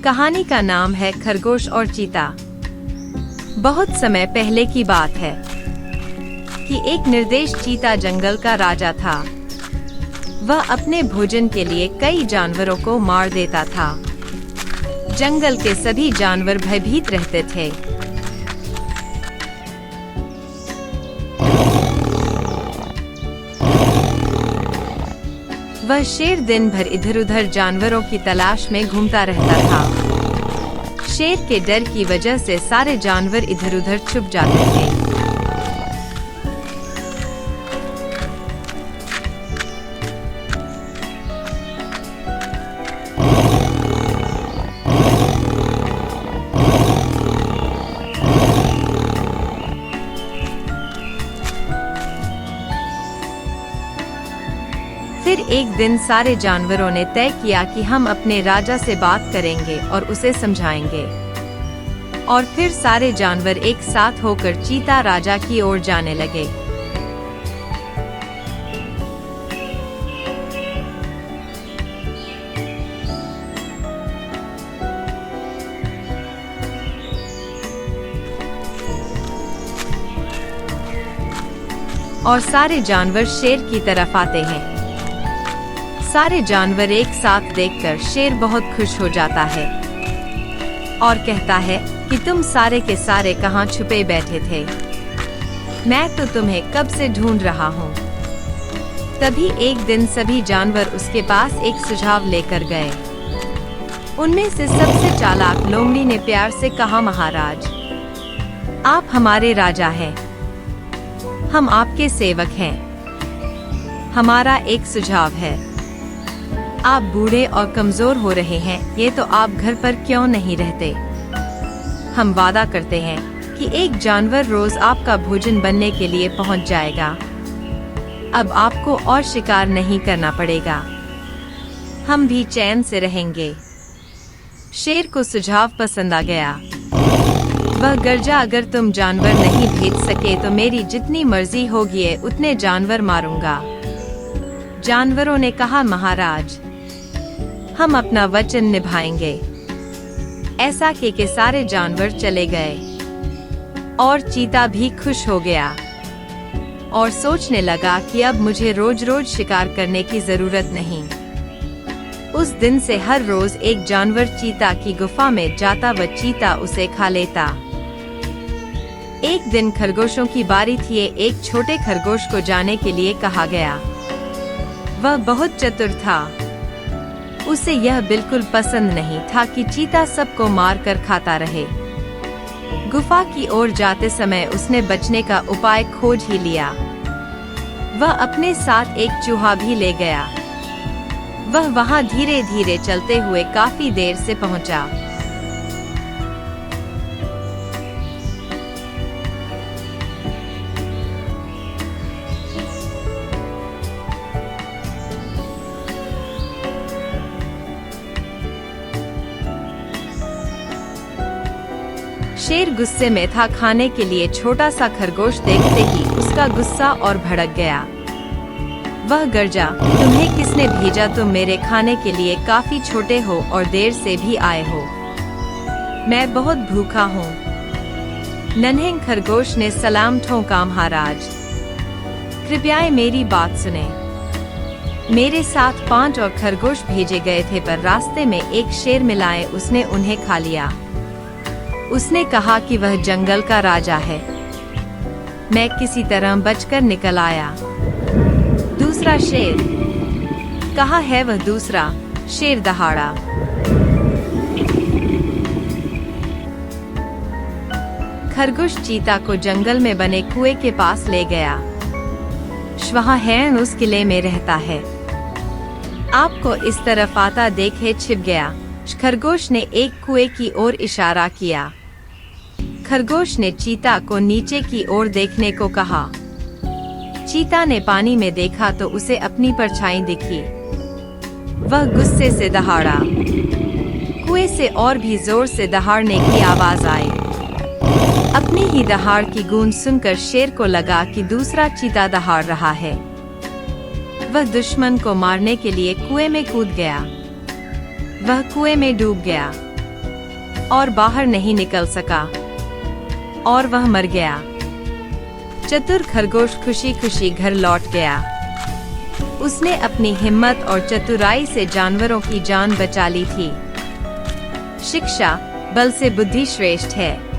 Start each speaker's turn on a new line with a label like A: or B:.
A: कहानी का नाम है खरगोश और चीता। बहुत समय पहले की बात है कि एक निर्दोष चीता जंगल का राजा था। वह अपने भोजन के लिए कई जानवरों को मार देता था। जंगल के सभी जानवर भयभीत रहते थे। वह शेर दिन भर इधर-उधर जानवरों की तलाश में घूमता रहता था। शेर के डर की वजह से सारे जानवर इधर-उधर छुप जाते थे। फिर एक दिन सारे जानवरों ने तय किया कि हम अपने राजा से बात करेंगे और उसे समझाएंगे। और फिर सारे जानवर एक साथ होकर चीता राजा की ओर जाने लगे। और सारे जानवर शेर की तरफ आते हैं। सारे जानवर एक साथ देखकर शेर बहुत खुश हो जाता है और कहता है कि तुम सारे के सारे कहाँ छुपे बैठे थे? मैं तो तुम्हें कब से ढूंढ रहा हूँ। तभी एक दिन सभी जानवर उसके पास एक सुझाव लेकर गए। उनमें से सबसे चालाक लोमड़ी ने प्यार से कहा, महाराज, आप हमारे राजा हैं, हम आपके सेवक हैं। हमारा एक सुझाव है। आप बूढ़े और कमजोर हो रहे हैं, ये तो आप घर पर क्यों नहीं रहते? हम वादा करते हैं कि एक जानवर रोज आपका भोजन बनने के लिए पहुंच जाएगा। अब आपको और शिकार नहीं करना पड़ेगा। हम भी चैन से रहेंगे। शेर को सुझाव पसंद आ गया। वह गरजा, अगर तुम जानवर नहीं भेज सके तो मेरी जितनी मर्जी होगी उतने जानवर मारूंगा। जानवरों ने कहा, महाराज, हम अपना वचन निभाएंगे। ऐसा के सारे जानवर चले गए और चीता भी खुश हो गया और सोचने लगा कि अब मुझे रोज रोज शिकार करने की जरूरत नहीं। उस दिन से हर रोज एक जानवर चीता की गुफा में जाता व चीता उसे खा लेता। एक दिन खरगोशों की बारी थी। एक छोटे खरगोश को जाने के लिए कहा गया। वह बहुत चतुर था। उसे यह बिल्कुल पसंद नहीं था कि चीता सबको मार कर खाता रहे। गुफा की ओर जाते समय उसने बचने का उपाय खोज ही लिया। वह अपने साथ एक चूहा भी ले गया। वह वहां धीरे धीरे चलते हुए काफी देर से पहुंचा। शेर गुस्से में था। खाने के लिए छोटा सा खरगोश देखते ही उसका गुस्सा और भड़क गया। वह गरजा, तुम्हें किसने भेजा? तुम मेरे खाने के लिए काफी छोटे हो और देर से भी आए हो। मैं बहुत भूखा हूँ। नन्हे खरगोश ने सलाम ठोका, महाराज, कृपया मेरी बात सुने। मेरे साथ 5 और खरगोश भेजे गए थे, पर रास्ते में एक शेर मिला। उसने उन्हें खा लिया। उसने कहा कि वह जंगल का राजा है। मैं किसी तरह बचकर निकल आया। दूसरा शेर, कहाँ है वह दूसरा? शेर दहाड़ा। खरगोश चीता को जंगल में बने कुएं के पास ले गया। वहाँ है, उस किले में रहता है। आपको इस तरफ आता देखे छिप गया। खरगोश ने एक कुएं की ओर इशारा किया। खरगोश ने चीता को नीचे की ओर देखने को कहा। चीता ने पानी में देखा तो उसे अपनी परछाई दिखी। वह गुस्से से दहाड़ा। कुएं से और भी जोर से दहाड़ने की आवाज आई। अपनी ही दहाड़ की गूंज सुनकर शेर को लगा कि दूसरा चीता दहाड़ रहा है। वह दुश्मन को मारने के लिए कुएं में कूद गया। वह कुएं में डूब गया। और बाहर नहीं निकल सका और वह मर गया। चतुर खरगोश खुशी खुशी घर लौट गया। उसने अपनी हिम्मत और चतुराई से जानवरों की जान बचा ली थी। शिक्षा, बल से बुद्धि श्रेष्ठ है।